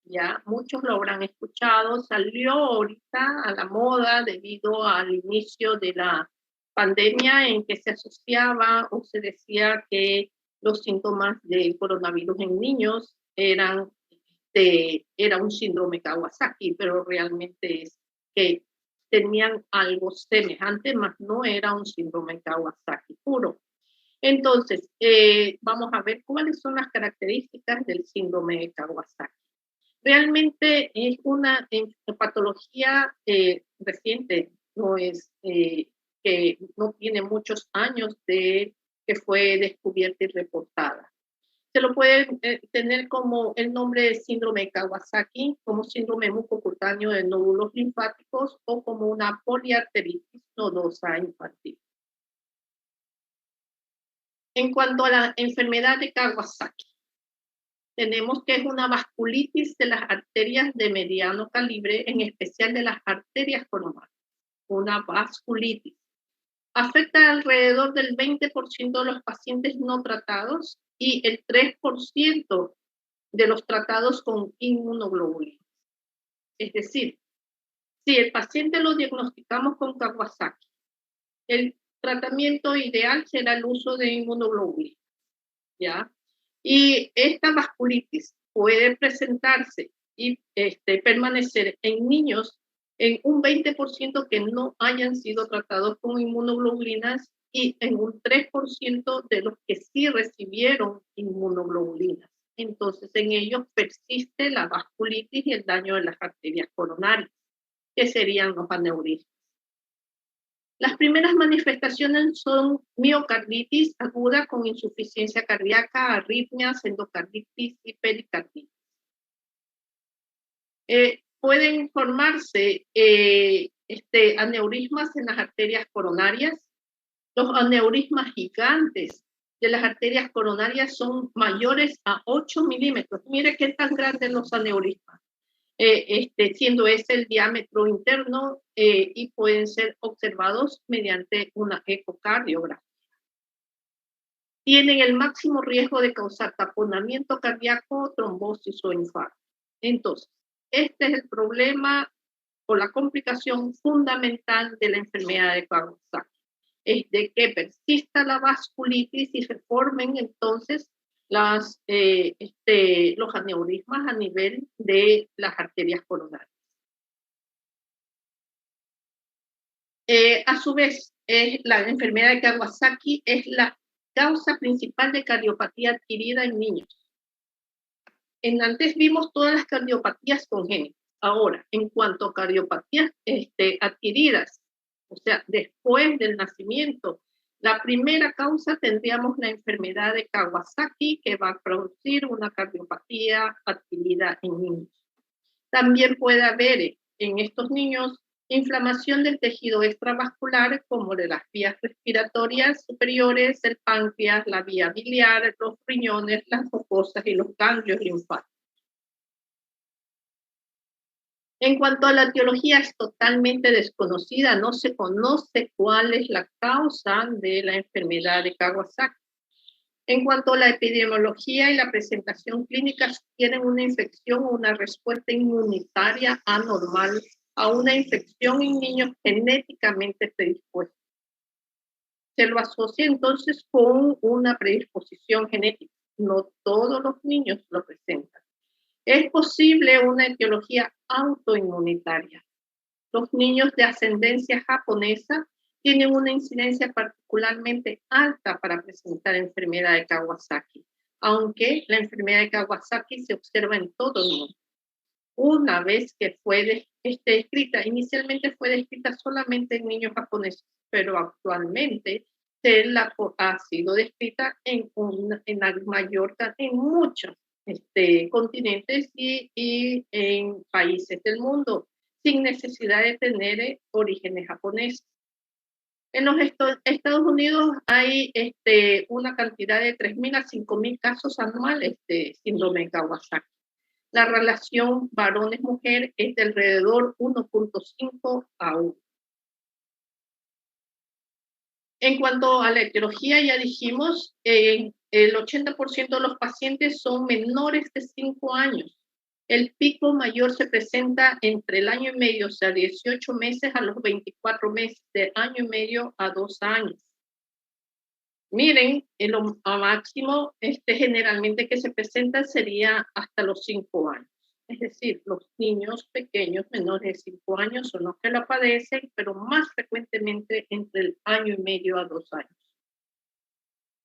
ya muchos lo habrán escuchado, salió ahorita a la moda debido al inicio de la pandemia en que se asociaba o se decía que los síntomas del coronavirus en niños era un síndrome Kawasaki, pero realmente es que tenían algo semejante, más no era un síndrome Kawasaki puro. Entonces, vamos a ver cuáles son las características del síndrome de Kawasaki. Realmente es una patología reciente, no es que no tiene muchos años de que fue descubierta y reportada. Se lo puede tener como el nombre de síndrome de Kawasaki, como síndrome mucocutáneo de nódulos linfáticos o como una poliarteritis nodosa infantil. En cuanto a la enfermedad de Kawasaki, tenemos que es una vasculitis de las arterias de mediano calibre, en especial de las arterias coronarias. Una vasculitis. Afecta alrededor del 20% de los pacientes no tratados y el 3% de los tratados con inmunoglobulina. Es decir, si el paciente lo diagnosticamos con Kawasaki, el tratamiento ideal será el uso de inmunoglobulina, ¿ya? Y esta vasculitis puede presentarse y permanecer en niños en un 20% que no hayan sido tratados con inmunoglobulinas y en un 3% de los que sí recibieron inmunoglobulinas. Entonces, en ellos persiste la vasculitis y el daño de las arterias coronarias, que serían los aneurismas. Las primeras manifestaciones son miocarditis aguda con insuficiencia cardíaca, arritmias, endocarditis y pericarditis. Pueden formarse aneurismas en las arterias coronarias. Los aneurismas gigantes de las arterias coronarias son mayores a 8 milímetros. Mire qué tan grandes los aneurismas. Siendo ese el diámetro interno y pueden ser observados mediante una ecocardiografía. Tienen el máximo riesgo de causar taponamiento cardíaco, trombosis o infarto. Entonces, este es el problema o la complicación fundamental de la enfermedad de Kawasaki. Es de que persista la vasculitis y se formen entonces los aneurismas a nivel de las arterias coronarias. A su vez, la enfermedad de Kawasaki es la causa principal de cardiopatía adquirida en niños. Antes vimos todas las cardiopatías congénitas. Ahora, en cuanto a cardiopatías adquiridas, o sea, después del nacimiento, la primera causa tendríamos la enfermedad de Kawasaki, que va a producir una cardiopatía adquirida en niños. También puede haber en estos niños inflamación del tejido extravascular, como de las vías respiratorias superiores, el páncreas, la vía biliar, los riñones, las mucosas y los ganglios linfáticos. En cuanto a la etiología, es totalmente desconocida, no se conoce cuál es la causa de la enfermedad de Kawasaki. En cuanto a la epidemiología y la presentación clínica, tienen una infección o una respuesta inmunitaria anormal a una infección en niños genéticamente predispuestos. Se lo asocia entonces con una predisposición genética. No todos los niños lo presentan. Es posible una etiología autoinmunitaria. Los niños de ascendencia japonesa tienen una incidencia particularmente alta para presentar enfermedad de Kawasaki, aunque la enfermedad de Kawasaki se observa en todo el mundo. Una vez que fue descrita, inicialmente fue descrita solamente en niños japoneses, pero actualmente ha sido descrita en muchos continentes y en países del mundo, sin necesidad de tener orígenes japoneses. En los Estados Unidos hay una cantidad de 3.000 a 5.000 casos anuales de síndrome de Kawasaki. La relación varones-mujer es de alrededor 1.5 a 1. En cuanto a la etiología, ya dijimos, el 80% de los pacientes son menores de 5 años. El pico mayor se presenta entre el año y medio, o sea, 18 meses a los 24 meses, de año y medio a 2 años. Miren, el máximo generalmente que se presenta sería hasta los 5 años. Es decir, los niños pequeños menores de 5 años son los que lo padecen, pero más frecuentemente entre el año y medio a 2 años.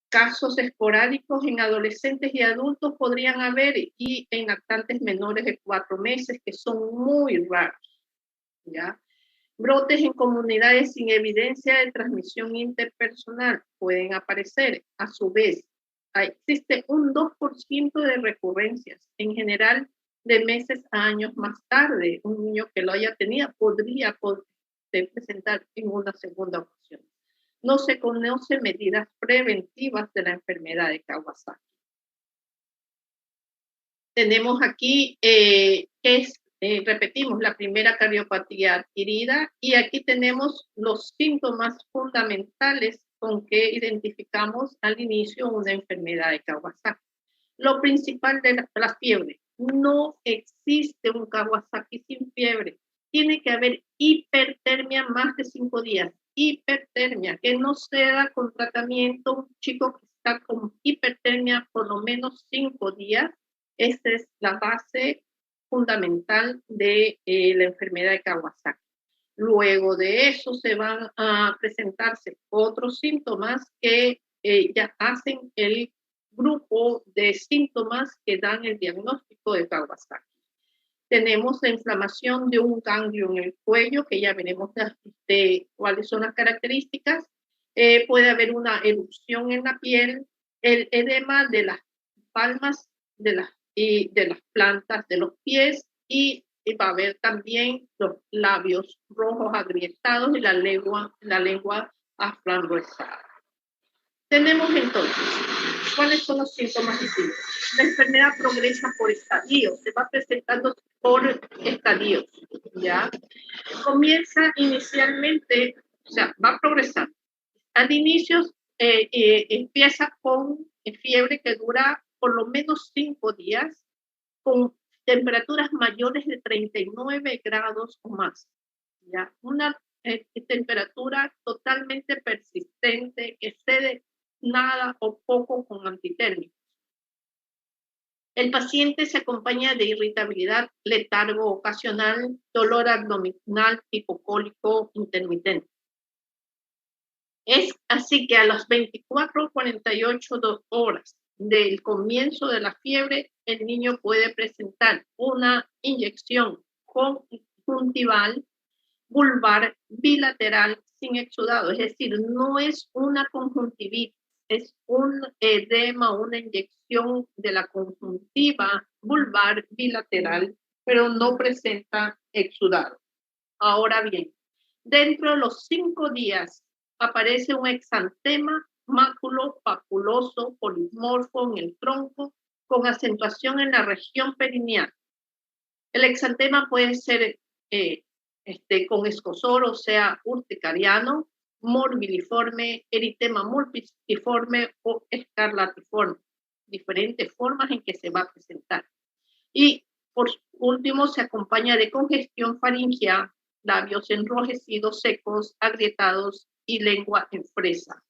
Casos esporádicos en adolescentes y adultos podrían haber y en lactantes menores de 4 meses, que son muy raros, ¿ya? Brotes en comunidades sin evidencia de transmisión interpersonal pueden aparecer. A su vez, existe un 2% de recurrencias, en general de meses a años más tarde. Un niño que lo haya tenido podría presentar en una segunda ocasión. No se conocen medidas preventivas de la enfermedad de Kawasaki. Tenemos aquí repetimos, la primera cardiopatía adquirida, y aquí tenemos los síntomas fundamentales con que identificamos al inicio una enfermedad de Kawasaki. Lo principal de la fiebre. No existe un Kawasaki sin fiebre. Tiene que haber hipertermia más de 5 días. Hipertermia, que no se da con tratamiento. Un chico que está con hipertermia por lo menos 5 días. Esta es la base fundamental de la enfermedad de Kawasaki. Luego de eso se van a presentarse otros síntomas que ya hacen el grupo de síntomas que dan el diagnóstico de Kawasaki. Tenemos la inflamación de un ganglio en el cuello, que ya veremos de cuáles son las características. Puede haber una erupción en la piel, el edema de las palmas de las plantas de los pies, y va a haber también los labios rojos agrietados y la lengua afranruesada. Tenemos entonces, ¿cuáles son los síntomas distintos? La enfermedad progresa por estadios, se va presentando por estadios, ¿ya? Comienza inicialmente, o sea, va progresando. Al inicio empieza con fiebre que dura por lo menos 5 días, con temperaturas mayores de 39 grados o más, ¿ya? Una temperatura totalmente persistente que cede nada o poco con antitérmicos. El paciente se acompaña de irritabilidad, letargo ocasional, dolor abdominal hipocólico intermitente. Es así que a las 24 o 48 horas del comienzo de la fiebre, el niño puede presentar una inyección conjuntival vulvar bilateral sin exudado, es decir, no es una conjuntivitis, es un edema, una inyección de la conjuntiva vulvar bilateral, pero no presenta exudado. Ahora bien, dentro de los 5 días aparece un exantema maculopapuloso polimorfo en el tronco con acentuación en la región perineal. El exantema puede ser con escosor, o sea, urticariano, morbiliforme, eritema multiforme o escarlatiforme. Diferentes formas en que se va a presentar. Y por último, se acompaña de congestión faríngea, labios enrojecidos, secos, agrietados y lengua en fresa.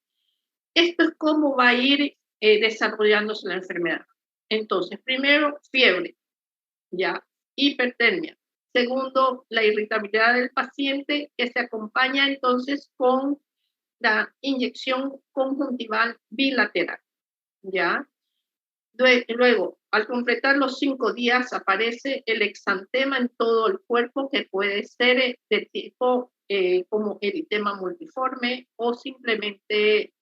Esto es cómo va a ir desarrollándose la enfermedad. Entonces, primero, fiebre, ya, hipertermia. Segundo, la irritabilidad del paciente, que se acompaña entonces con la inyección conjuntival bilateral, ¿ya? Luego, al completar los 5 días, aparece el exantema en todo el cuerpo, que puede ser de tipo como eritema multiforme o simplemente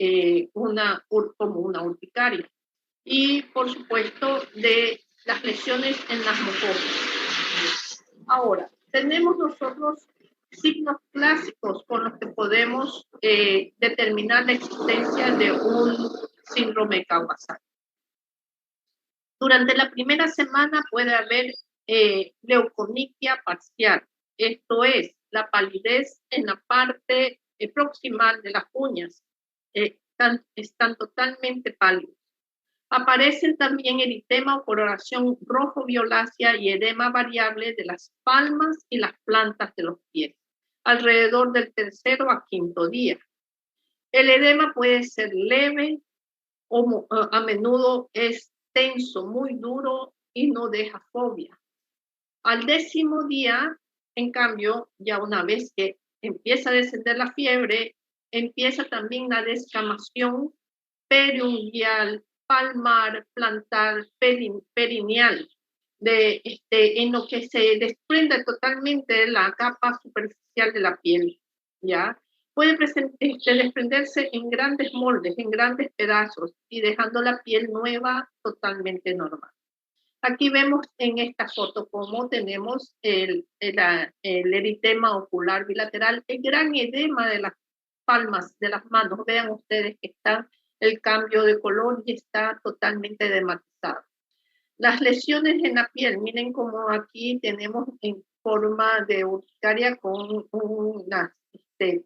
como una urticaria. Y, por supuesto, de las lesiones en las mucosas. Ahora, tenemos nosotros signos clásicos con los que podemos determinar la existencia de un síndrome de Kawasaki. Durante la primera semana puede haber leuconiquia parcial, esto es, la palidez en la parte proximal de las uñas, están totalmente pálidos. Aparecen también eritema o coloración rojo-violácea y edema variable de las palmas y las plantas de los pies, alrededor del tercero a quinto día. El edema puede ser leve o a menudo es tenso, muy duro y no deja fobia. Al 10.º día, en cambio, ya una vez que empieza a descender la fiebre, empieza también la descamación periungual, palmar, plantar, perineal, en lo que se desprende totalmente la capa superficial de la piel, ¿ya? Puede desprenderse en grandes moldes, en grandes pedazos y dejando la piel nueva totalmente normal. Aquí vemos en esta foto cómo tenemos el eritema ocular bilateral, el gran edema de las palmas de las manos. Vean ustedes que está el cambio de color y está totalmente dematizado. Las lesiones en la piel, miren cómo aquí tenemos en forma de urticaria con unas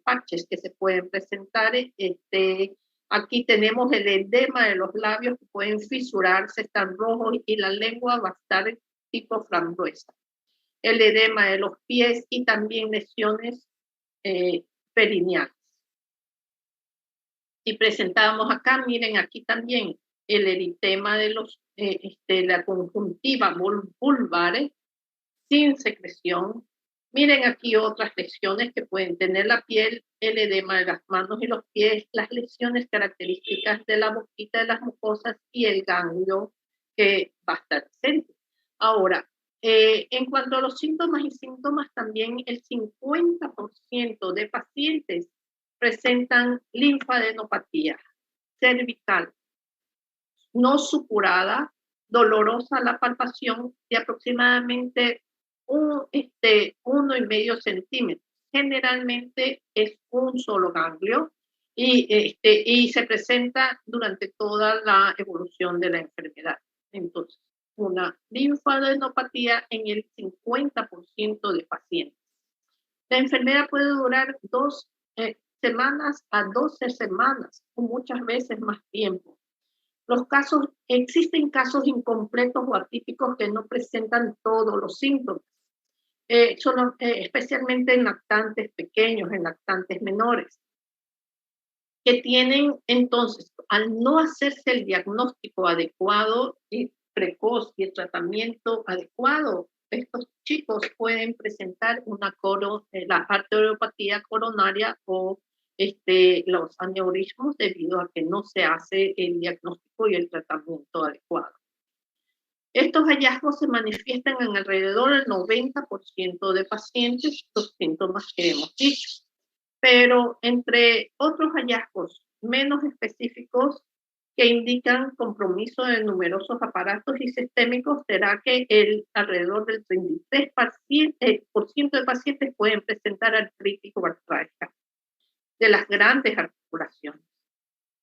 parches que se pueden presentar. Aquí tenemos el edema de los labios que pueden fisurarse, están rojos y la lengua va a estar tipo frambuesa. El edema de los pies y también lesiones perineales. Y presentábamos acá, miren aquí también el eritema de la conjuntiva vulvar sin secreción. Miren aquí otras lesiones que pueden tener la piel, el edema de las manos y los pies, las lesiones características de la boquita, de las mucosas y el ganglio que va a estar presente. Ahora, en cuanto a los síntomas y síntomas, también el 50% de pacientes presentan linfadenopatía cervical, no supurada, dolorosa la palpación de aproximadamente 1,5 centímetros. Generalmente es un solo ganglio y se presenta durante toda la evolución de la enfermedad. Entonces, una linfadenopatía en el 50% de pacientes. La enfermedad puede durar 2 semanas a 12 semanas o muchas veces más tiempo. Existen casos incompletos o atípicos que no presentan todos los síntomas, especialmente en lactantes pequeños, en lactantes menores, que tienen entonces, al no hacerse el diagnóstico adecuado y precoz y el tratamiento adecuado, estos chicos pueden presentar la arteriopatía coronaria o los aneurismos debido a que no se hace el diagnóstico y el tratamiento adecuado. Estos hallazgos se manifiestan en alrededor del 90% de pacientes, los síntomas que hemos dicho. Pero entre otros hallazgos menos específicos que indican compromiso de numerosos aparatos y sistémicos, será que alrededor del 33% de pacientes pueden presentar artritis o artrágica de las grandes articulaciones.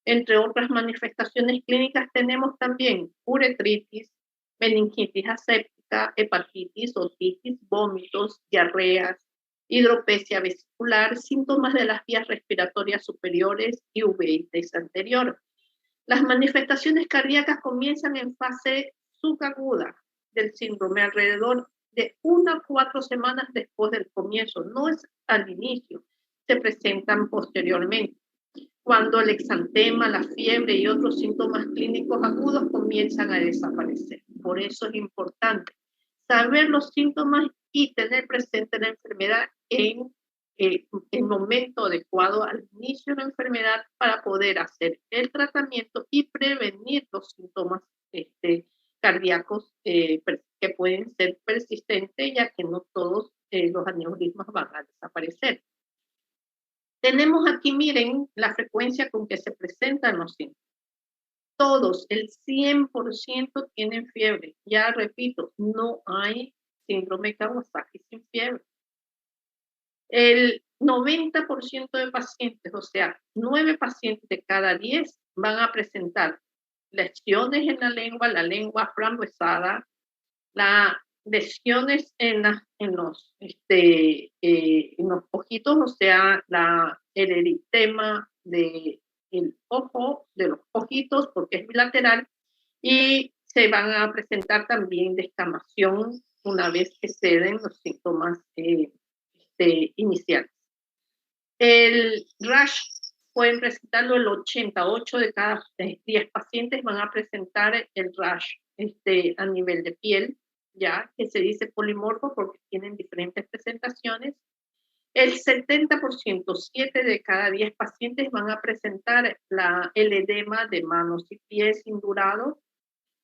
Entre otras manifestaciones clínicas tenemos también uretritis, meningitis aséptica, hepatitis, otitis, vómitos, diarreas, hidropesia vesicular, síntomas de las vías respiratorias superiores y uveitis anterior. Las manifestaciones cardíacas comienzan en fase subaguda del síndrome alrededor de 1 a 4 semanas después del comienzo, no es al inicio, se presentan posteriormente, cuando el exantema, la fiebre y otros síntomas clínicos agudos comienzan a desaparecer. Por eso es importante saber los síntomas y tener presente la enfermedad en el momento adecuado al inicio de la enfermedad para poder hacer el tratamiento y prevenir los síntomas cardíacos que pueden ser persistentes, ya que no todos los aneurismas van a desaparecer. Tenemos aquí, miren, la frecuencia con que se presentan los síntomas. Todos, el 100% tienen fiebre. Ya repito, no hay síndrome Kawasaki sin fiebre. El 90% de pacientes, o sea, 9 pacientes de cada 10 van a presentar lesiones en la lengua frambuesada, lesiones en los ojitos, o sea, el eritema del ojo, de los ojitos, porque es bilateral, Y se van a presentar también descamación una vez que ceden los síntomas iniciales. El rash pueden presentarlo el 88 de cada 10 pacientes van a presentar el rash a nivel de piel, ya que se dice polimorfo porque tienen diferentes presentaciones. El 70%, 7 de cada 10 pacientes van a presentar el edema de manos y pies indurado.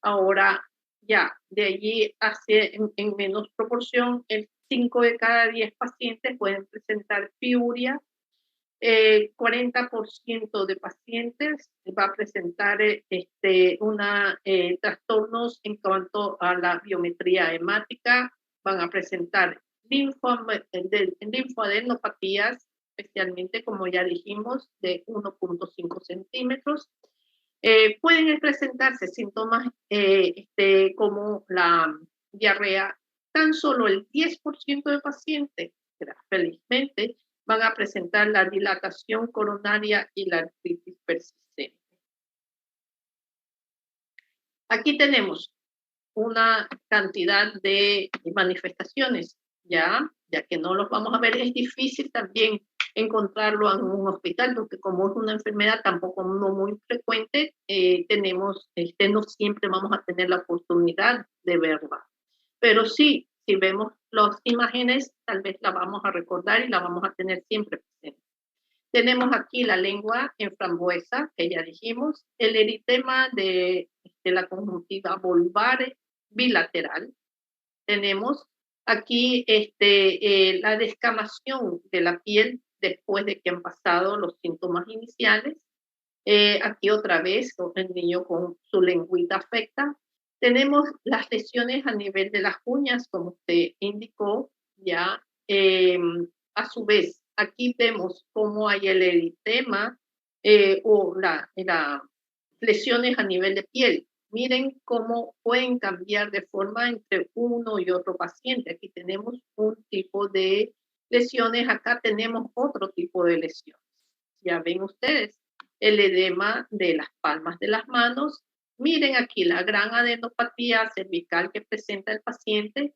Ahora, ya, de allí hacia en menos proporción, el 5 de cada 10 pacientes pueden presentar piuria. 40% de pacientes va a presentar trastornos en cuanto a la biometría hemática, van a presentar linfoadenopatías, especialmente como ya dijimos, de 1.5 centímetros. Pueden presentarse síntomas como la diarrea. Tan solo el 10% de pacientes, felizmente, van a presentar la dilatación coronaria y la artritis persistente. Aquí tenemos una cantidad de manifestaciones, ya que no los vamos a ver. Es difícil también encontrarlo en un hospital, porque como es una enfermedad tampoco no muy frecuente, no siempre vamos a tener la oportunidad de verla. Pero sí, si vemos las imágenes, tal vez la vamos a recordar y la vamos a tener siempre presente. Tenemos aquí la lengua en frambuesa, que ya dijimos, el eritema de la conjuntiva vulvar bilateral. Tenemos aquí la descamación de la piel después de que han pasado los síntomas iniciales. Aquí otra vez el niño con su lengüita afecta. Tenemos las lesiones a nivel de las uñas, como usted indicó, ya. A su vez, aquí vemos cómo hay el eritema o las lesiones a nivel de piel. Miren cómo pueden cambiar de forma entre uno y otro paciente. Aquí tenemos un tipo de lesiones, acá tenemos otro tipo de lesiones. Ya ven ustedes el edema de las palmas de las manos. Miren aquí la gran adenopatía cervical que presenta el paciente.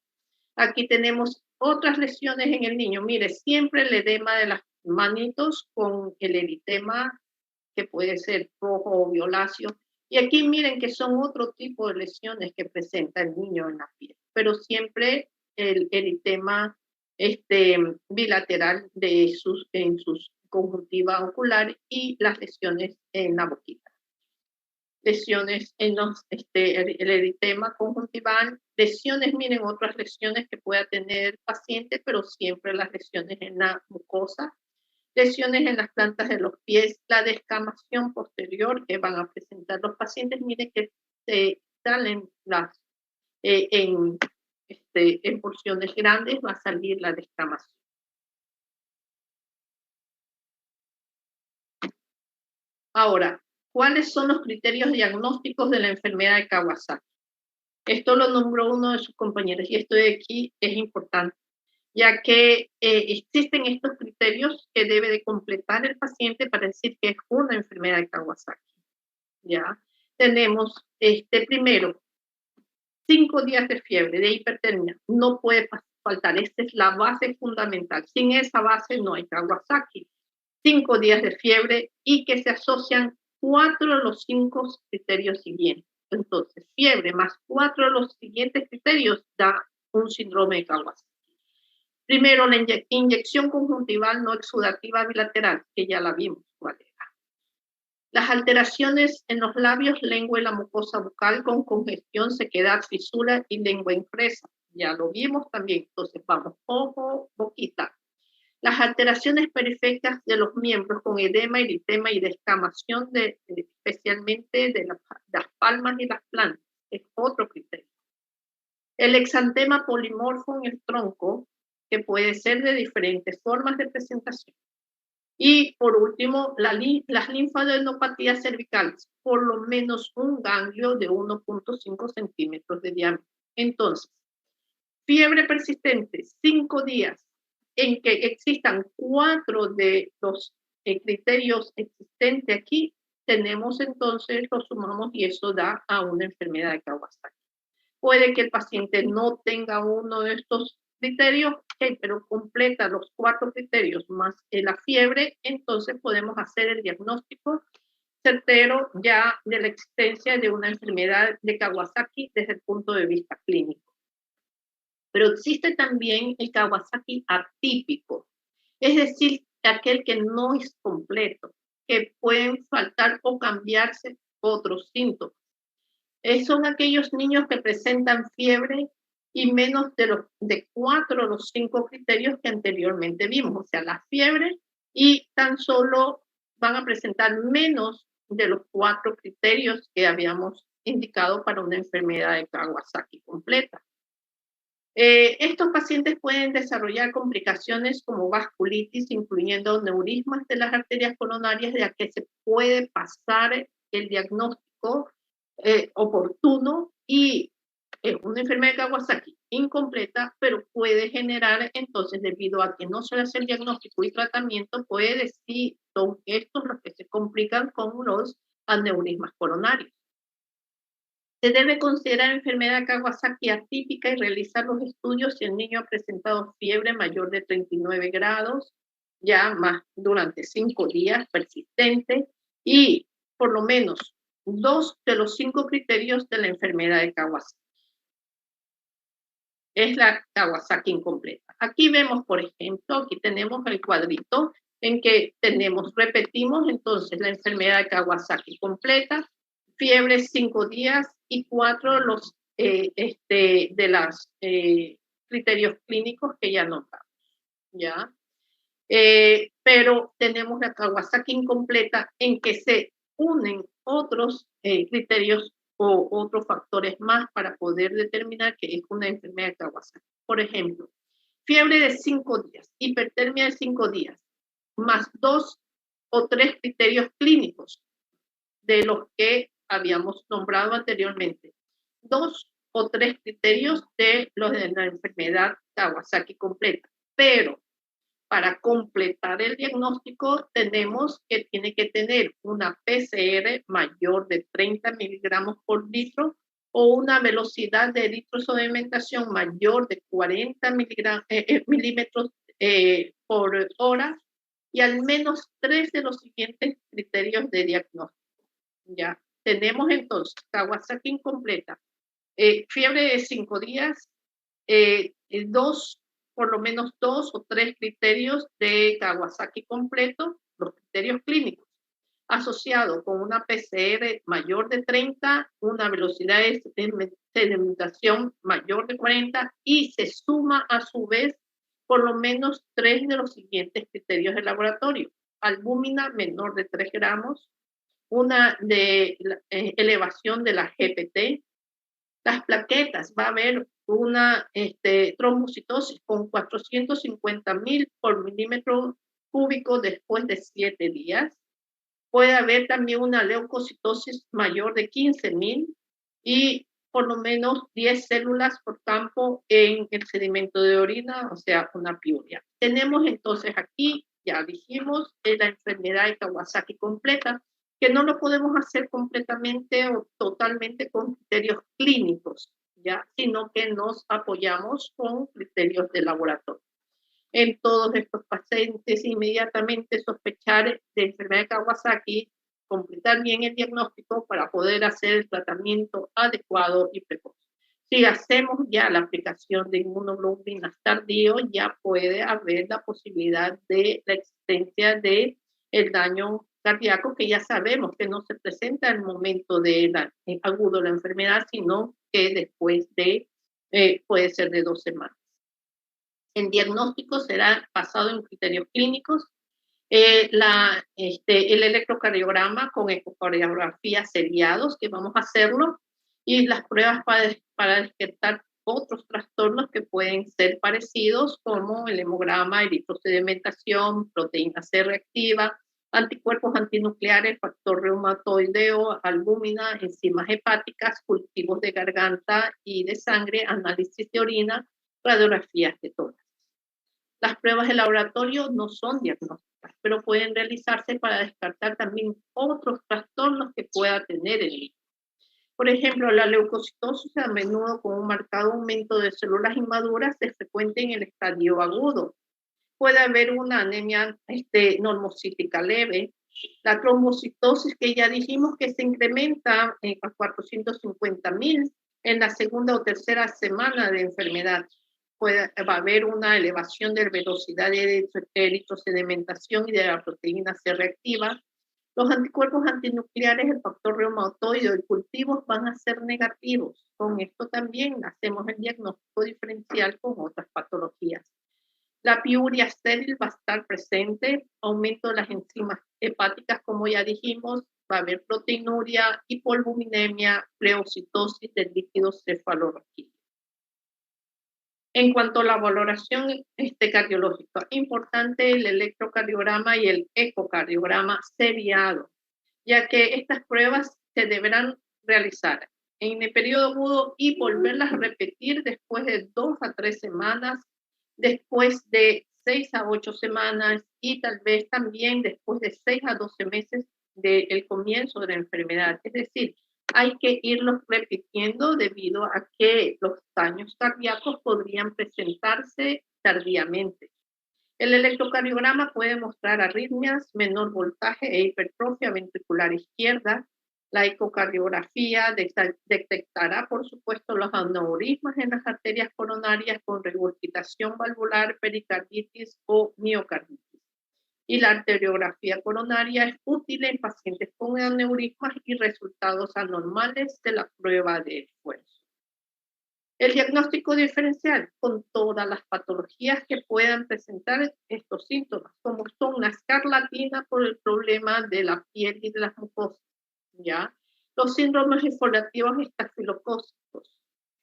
Aquí tenemos otras lesiones en el niño. Mire, siempre el edema de las manitos con el eritema que puede ser rojo o violáceo. Y aquí miren que son otro tipo de lesiones que presenta el niño en la piel, pero siempre el eritema bilateral en sus conjuntiva ocular y las lesiones en la boquita. Lesiones en el eritema conjuntival, lesiones, miren, otras lesiones que pueda tener el paciente, pero siempre las lesiones en la mucosa, lesiones en las plantas de los pies, la descamación posterior que van a presentar los pacientes. Miren que salen en porciones grandes, va a salir la descamación. Ahora, ¿cuáles son los criterios diagnósticos de la enfermedad de Kawasaki? Esto lo nombró uno de sus compañeros y esto de aquí es importante, ya que existen estos criterios que debe de completar el paciente para decir que es una enfermedad de Kawasaki. ¿Ya? Tenemos, primero, 5 días de fiebre, de hipertermia. No puede faltar, esta es la base fundamental. Sin esa base no hay Kawasaki. 5 días de fiebre y que se asocian 4 de los 5 criterios siguientes. Entonces, fiebre más 4 de los siguientes criterios da un síndrome de Kawasaki. Primero, la inyección conjuntival no exudativa bilateral, que ya la vimos cuál era. Las alteraciones en los labios, lengua y la mucosa bucal con congestión, sequedad, fisura y lengua impresa. Ya lo vimos también. Entonces, vamos, ojo, boquita. Las alteraciones periféricas de los miembros con edema, eritema y descamación, especialmente de las palmas y las plantas, es otro criterio. El exantema polimorfo en el tronco, que puede ser de diferentes formas de presentación. Y por último, las linfadenopatías cervicales, por lo menos un ganglio de 1.5 centímetros de diámetro. Entonces, fiebre persistente, 5 días, en que existan 4 de los criterios existentes aquí, tenemos entonces, lo sumamos y eso da a una enfermedad de Kawasaki. Puede que el paciente no tenga uno de estos criterios, pero completa los 4 criterios más la fiebre, entonces podemos hacer el diagnóstico certero ya de la existencia de una enfermedad de Kawasaki desde el punto de vista clínico. Pero existe también el Kawasaki atípico, es decir, aquel que no es completo, que pueden faltar o cambiarse otros síntomas. Son aquellos niños que presentan fiebre y menos de 4 o los 5 criterios que anteriormente vimos, o sea, la fiebre, y tan solo van a presentar menos de los 4 criterios que habíamos indicado para una enfermedad de Kawasaki completa. Estos pacientes pueden desarrollar complicaciones como vasculitis, incluyendo neurismas de las arterias coronarias, ya que se puede pasar el diagnóstico oportuno y una enfermedad de Kawasaki incompleta, pero puede generar entonces, debido a que no se hace el diagnóstico y tratamiento, puede sí, son estos los que se complican con los aneurismas coronarios. Se debe considerar enfermedad Kawasaki atípica y realizar los estudios si el niño ha presentado fiebre mayor de 39 grados, ya más durante 5 días persistente, y por lo menos 2 de los 5 criterios de la enfermedad de Kawasaki. Es la Kawasaki incompleta. Aquí vemos, por ejemplo, aquí tenemos el cuadrito en que repetimos entonces la enfermedad de Kawasaki completa, fiebre 5 días y 4 los de los criterios clínicos que ya notamos, ¿ya? Pero tenemos la Kawasaki incompleta en que se unen otros criterios o otros factores más para poder determinar que es una enfermedad de Kawasaki. Por ejemplo, fiebre de 5 días, hipertermia de 5 días, más 2 o 3 criterios clínicos de los que habíamos nombrado anteriormente. 2 o 3 criterios de los de la enfermedad Kawasaki completa. Pero para completar el diagnóstico tenemos que tiene que tener una PCR mayor de 30 miligramos por litro o una velocidad de eritrossedimentación mayor de 40 milímetros por hora y al menos 3 de los siguientes criterios de diagnóstico. Ya tenemos entonces Kawasaki incompleta, fiebre de 5 días, por lo menos 2 o 3 criterios de Kawasaki completo, los criterios clínicos, asociado con una PCR mayor de 30, una velocidad de sedimentación mayor de 40 y se suma a su vez por lo menos 3 de los siguientes criterios de laboratorio: albúmina menor de 3 gramos, una elevación de la GPT, las plaquetas, va a haber una trombocitosis con 450.000 por milímetro cúbico después de 7 días. Puede haber también una leucocitosis mayor de 15.000 y por lo menos 10 células por campo en el sedimento de orina, o sea, una piuria. Tenemos entonces aquí, ya dijimos, la enfermedad de Kawasaki completa, que no lo podemos hacer completamente o totalmente con criterios clínicos, ¿ya? Sino que nos apoyamos con criterios de laboratorio. En todos estos pacientes, inmediatamente sospechar de enfermedad de Kawasaki, completar bien el diagnóstico para poder hacer el tratamiento adecuado y precoz. Si hacemos ya la aplicación de inmunoglobulinas tardío, ya puede haber la posibilidad de la existencia de el daño cardíaco, que ya sabemos que no se presenta en el momento de agudo de la enfermedad, sino que después de, puede ser de 2 semanas. El diagnóstico será basado en criterios clínicos, el electrocardiograma con ecocardiografía seriados, que vamos a hacerlo, y las pruebas para detectar otros trastornos que pueden ser parecidos, como el hemograma, eritrosedimentación, proteína C reactiva, anticuerpos antinucleares, factor reumatoideo, albúmina, enzimas hepáticas, cultivos de garganta y de sangre, análisis de orina, radiografías de tórax. Las pruebas de laboratorio no son diagnósticas, pero pueden realizarse para descartar también otros trastornos que pueda tener el niño. Por ejemplo, la leucocitosis, a menudo con un marcado aumento de células inmaduras, es frecuente en el estadio agudo. Puede haber una anemia normocítica leve. La trombocitosis, que ya dijimos que se incrementa a 450.000 en la segunda o tercera semana de enfermedad. Va a haber una elevación de velocidad de eritrosedimentación y de la proteína C reactiva. Los anticuerpos antinucleares, el factor reumatoide y cultivos van a ser negativos. Con esto también hacemos el diagnóstico diferencial con otras patologías. La piuria estéril va a estar presente, aumento de las enzimas hepáticas, como ya dijimos, va a haber proteinuria, hipolbuminemia, pleocitosis del líquido cefalorraquídeo. En cuanto a la valoración cardiológica, importante el electrocardiograma y el ecocardiograma seriado, ya que estas pruebas se deberán realizar en el periodo agudo y volverlas a repetir después de 2 a 3 semanas, después de 6 a 8 semanas y tal vez también después de 6 a 12 meses del comienzo de la enfermedad. Es decir, hay que irlos repitiendo debido a que los daños cardíacos podrían presentarse tardíamente. El electrocardiograma puede mostrar arritmias, menor voltaje e hipertrofia ventricular izquierda. La ecocardiografía detectará, por supuesto, los aneurismas en las arterias coronarias con regurgitación valvular, pericarditis o miocarditis. Y la arteriografía coronaria es útil en pacientes con aneurismas y resultados anormales de la prueba de esfuerzo. El diagnóstico diferencial con todas las patologías que puedan presentar estos síntomas, como son la escarlatina por el problema de la piel y de las mucosas, ¿ya? Los síndromes exfoliativos estafilocócicos.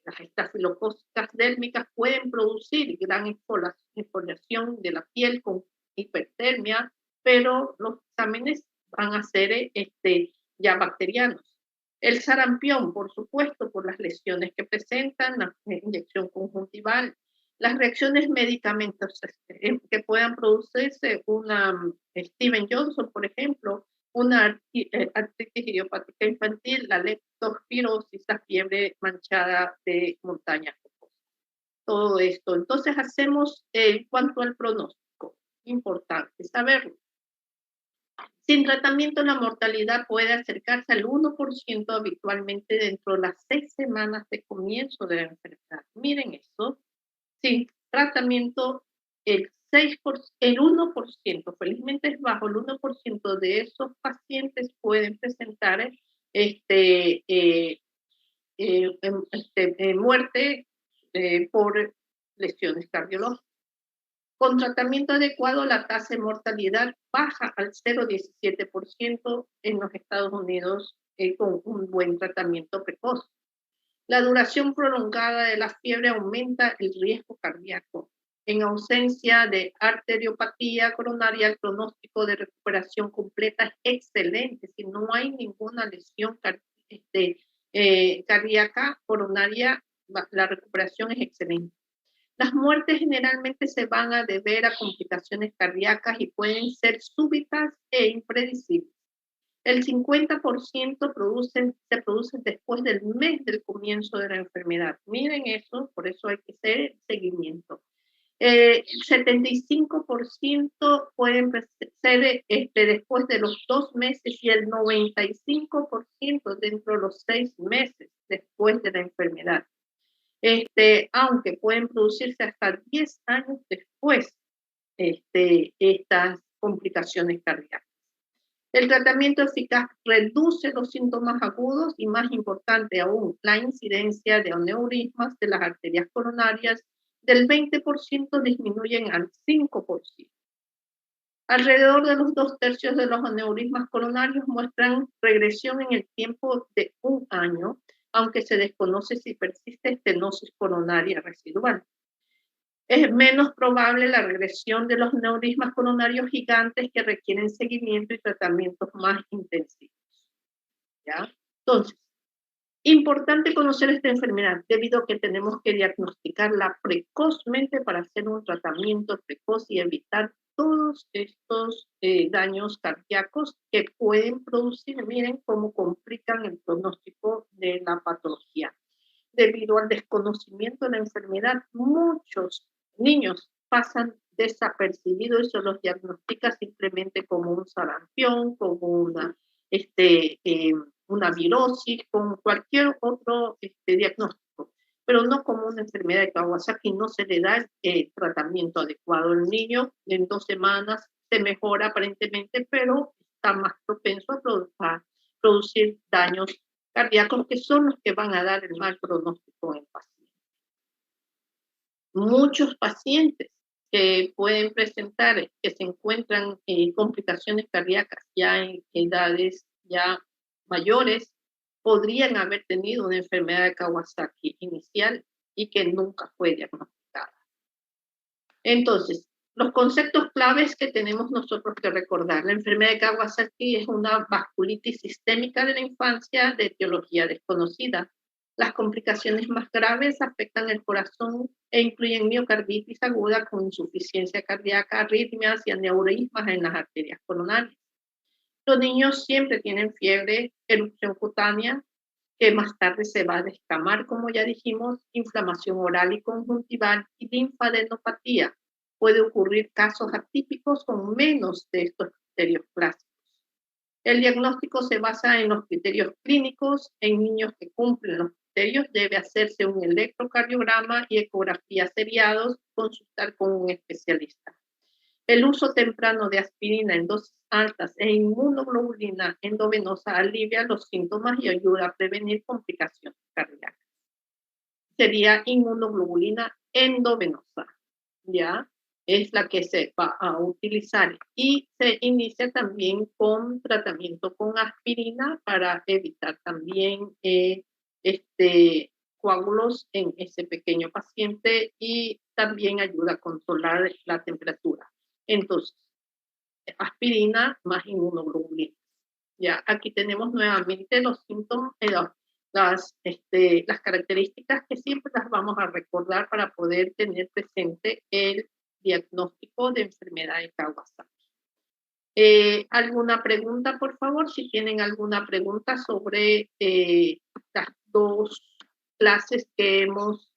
Las estafilocócicas dérmicas pueden producir gran exfoliación de la piel con hipertermia, pero los exámenes van a ser ya bacterianos. El sarampión, por supuesto, por las lesiones que presentan, la inyección conjuntival, las reacciones medicamentosas que puedan producirse, una Steven Johnson, por ejemplo, una artritis idiopática infantil, la leptospirosis, la fiebre manchada de montaña. Todo esto. Entonces hacemos en cuanto al pronóstico, importante saberlo. Sin tratamiento, la mortalidad puede acercarse al 1% habitualmente dentro de las 6 semanas de comienzo de la enfermedad. Miren eso. Sin tratamiento, el 1%, felizmente es bajo, el 1% de esos pacientes pueden presentar muerte por lesiones cardiológicas. Con tratamiento adecuado, la tasa de mortalidad baja al 0,17% en los Estados Unidos con un buen tratamiento precoz. La duración prolongada de la fiebre aumenta el riesgo cardíaco. En ausencia de arteriopatía coronaria, el pronóstico de recuperación completa es excelente. Si no hay ninguna lesión cardíaca coronaria, la recuperación es excelente. Las muertes generalmente se van a deber a complicaciones cardíacas y pueden ser súbitas e impredecibles. El 50% se producen después del mes del comienzo de la enfermedad. Miren eso, por eso hay que hacer seguimiento. El 75% pueden ser después de los 2 meses y el 95% dentro de los 6 meses después de la enfermedad. Aunque pueden producirse hasta 10 años después estas complicaciones cardíacas. El tratamiento eficaz reduce los síntomas agudos y, más importante aún, la incidencia de aneurismas de las arterias coronarias del 20% disminuyen al 5%. Alrededor de los 2/3 de los aneurismas coronarios muestran regresión en el tiempo de 1 año, aunque se desconoce si persiste estenosis coronaria residual. Es menos probable la regresión de los aneurismas coronarios gigantes que requieren seguimiento y tratamientos más intensivos. ¿Ya? Entonces, Importante conocer esta enfermedad debido a que tenemos que diagnosticarla precozmente para hacer un tratamiento precoz y evitar todos estos daños cardíacos que pueden producir, miren cómo complican el pronóstico de la patología. Debido al desconocimiento de la enfermedad, muchos niños pasan desapercibidos y se los diagnostica simplemente como un sarampión, como una virosis, con cualquier otro diagnóstico, pero no como una enfermedad de Kawasaki. No se le da el tratamiento adecuado. El niño en 2 semanas se mejora aparentemente, pero está más propenso a producir daños cardíacos, que son los que van a dar el mal pronóstico en el paciente. Muchos pacientes que pueden presentar, que se encuentran complicaciones cardíacas ya en edades ya mayores, podrían haber tenido una enfermedad de Kawasaki inicial y que nunca fue diagnosticada. Entonces, los conceptos claves que tenemos nosotros que recordar. La enfermedad de Kawasaki es una vasculitis sistémica de la infancia de etiología desconocida. Las complicaciones más graves afectan el corazón e incluyen miocarditis aguda con insuficiencia cardíaca, arritmias y aneurismas en las arterias coronarias. Los niños siempre tienen fiebre, erupción cutánea, que más tarde se va a descamar, como ya dijimos, inflamación oral y conjuntival y linfadenopatía. Puede ocurrir casos atípicos con menos de estos criterios clásicos. El diagnóstico se basa en los criterios clínicos. En niños que cumplen los criterios debe hacerse un electrocardiograma y ecografía seriados, consultar con un especialista. El uso temprano de aspirina en dosis altas e inmunoglobulina endovenosa alivia los síntomas y ayuda a prevenir complicaciones cardíacas. Sería inmunoglobulina endovenosa, ¿ya? Es la que se va a utilizar y se inicia también con tratamiento con aspirina para evitar también coágulos en ese pequeño paciente y también ayuda a controlar la temperatura. Entonces, aspirina más inmunoglobulina. Ya, aquí tenemos nuevamente los síntomas, las características que siempre las vamos a recordar para poder tener presente el diagnóstico de enfermedad de Kawasaki. ¿Alguna pregunta, por favor? Si tienen alguna pregunta sobre las dos clases que hemos